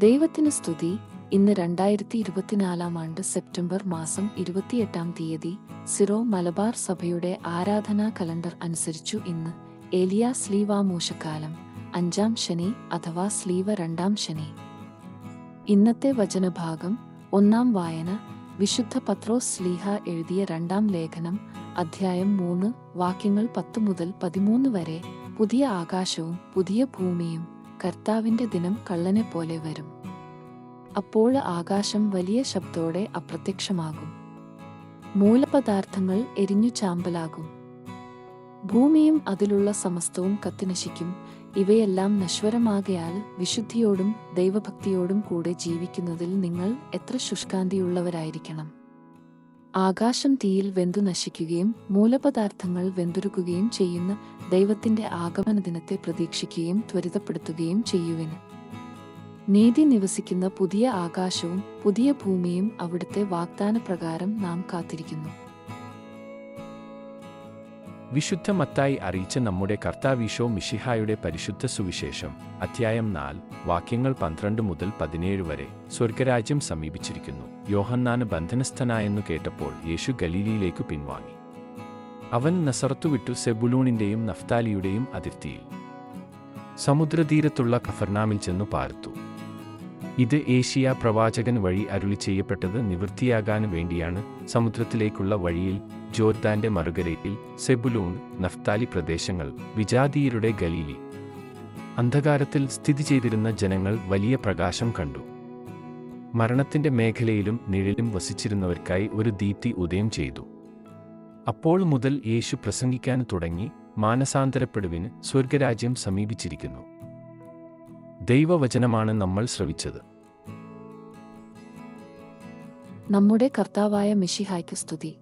ദൈവത്തിന് സ്തുതി. ഇന്ന് 2024 സെപ്റ്റംബർ മാസം 28 സിറോ മലബാർ സഭയുടെ ആരാധനാ കലണ്ടർ അനുസരിച്ചു ഇന്ന് ഏലിയ സ്ലീവ മൂശക്കാലം 5-ാം ശനി അഥവാ സ്ലീവ 2-ാം ശനി. ഇന്നത്തെ വചനഭാഗം 1-ാം വായന വിശുദ്ധ പത്രോസ് ശ്ലീഹ എഴുതിയ 2-ാം ലേഖനം അധ്യായം 3 വാക്യങ്ങൾ 10 മുതൽ 13 വരെ. പുതിയ ആകാശവും പുതിയ ഭൂമിയും കർത്താവിന്റെ ദിനം കള്ളനെപ്പോലെ വരും. അപ്പോൾ ആകാശം വലിയ ശബ്ദത്തോടെ അപ്രത്യക്ഷമാകും, മൂലപദാർത്ഥങ്ങൾ എരിഞ്ഞു ചാമ്പലാകും, ഭൂമിയും അതിലുള്ള സമസ്തവും കത്തിനശിക്കും. ഇവയെല്ലാം നശ്വരമാകയാൽ വിശുദ്ധിയോടും ദൈവഭക്തിയോടും കൂടെ ജീവിക്കുന്നതിൽ നിങ്ങൾ എത്ര ശുഷ്കാന്തിയുള്ളവരായിരിക്കണം. ആകാശം തീയിൽ വെന്തു നശിക്കുകയും മൂലപദാർത്ഥങ്ങൾ വെന്തുരുകുകയും ചെയ്യുന്ന ദൈവത്തിന്റെ ആഗമനദിനത്തെ പ്രതീക്ഷിക്കുകയും ത്വരിതപ്പെടുത്തുകയും ചെയ്യുവിന്. നീതി നിവസിക്കുന്ന പുതിയ ആകാശവും പുതിയ ഭൂമിയും അവിടുത്തെ വാഗ്ദാനപ്രകാരം നാം കാത്തിരിക്കുന്നു. വിശുദ്ധ മത്തായി അറിയിച്ച നമ്മുടെ കർത്താവീശോ മിശിഹായുടെ പരിശുദ്ധ സുവിശേഷം അധ്യായം 4 വാക്യങ്ങൾ 12 മുതൽ 17 വരെ. സ്വർഗരാജ്യം സമീപിച്ചിരിക്കുന്നു. യോഹന്നാന് ബന്ധനസ്ഥനായെന്നു കേട്ടപ്പോൾ യേശു ഗലീലയിലേക്കു പിൻവാങ്ങി. അവൻ നസറത്തു വിട്ടു സെബുലൂണിന്റെയും നഫ്താലിയുടെയും അതിർത്തിയിൽ സമുദ്രതീരത്തുള്ള കഫർനാമിൽ ചെന്നു പാർത്തു. ഇത് ഏശയ്യാ പ്രവാചകൻ വഴി അരുളി ചെയ്യപ്പെട്ടത് നിവൃത്തിയാകാൻ വേണ്ടിയാണ്. സമുദ്രത്തിലേക്കുള്ള വഴിയിൽ ജോർദാന്റെ മറുകരയിൽ സെബുലൂൺ നഫ്താലി പ്രദേശങ്ങൾ, വിജാതീയരുടെ ഗലീലി. അന്ധകാരത്തിൽ സ്ഥിതി ചെയ്തിരുന്ന ജനങ്ങൾ വലിയ പ്രകാശം കണ്ടു. മരണത്തിന്റെ മേഖലയിലും നിഴലും വസിച്ചിരുന്നവർക്കായി ഒരു ദീപ്തി ഉദയം ചെയ്തു. അപ്പോൾ മുതൽ യേശു പ്രസംഗിക്കാൻ തുടങ്ങി, മാനസാന്തരപ്പെടുവിന്, സ്വർഗരാജ്യം സമീപിച്ചിരിക്കുന്നു. ദൈവവചനമാണ് നമ്മൾ ശ്രവിച്ചത്. നമ്മുടെ കർത്താവായ മിശിഹായ്ക്ക് സ്തുതി.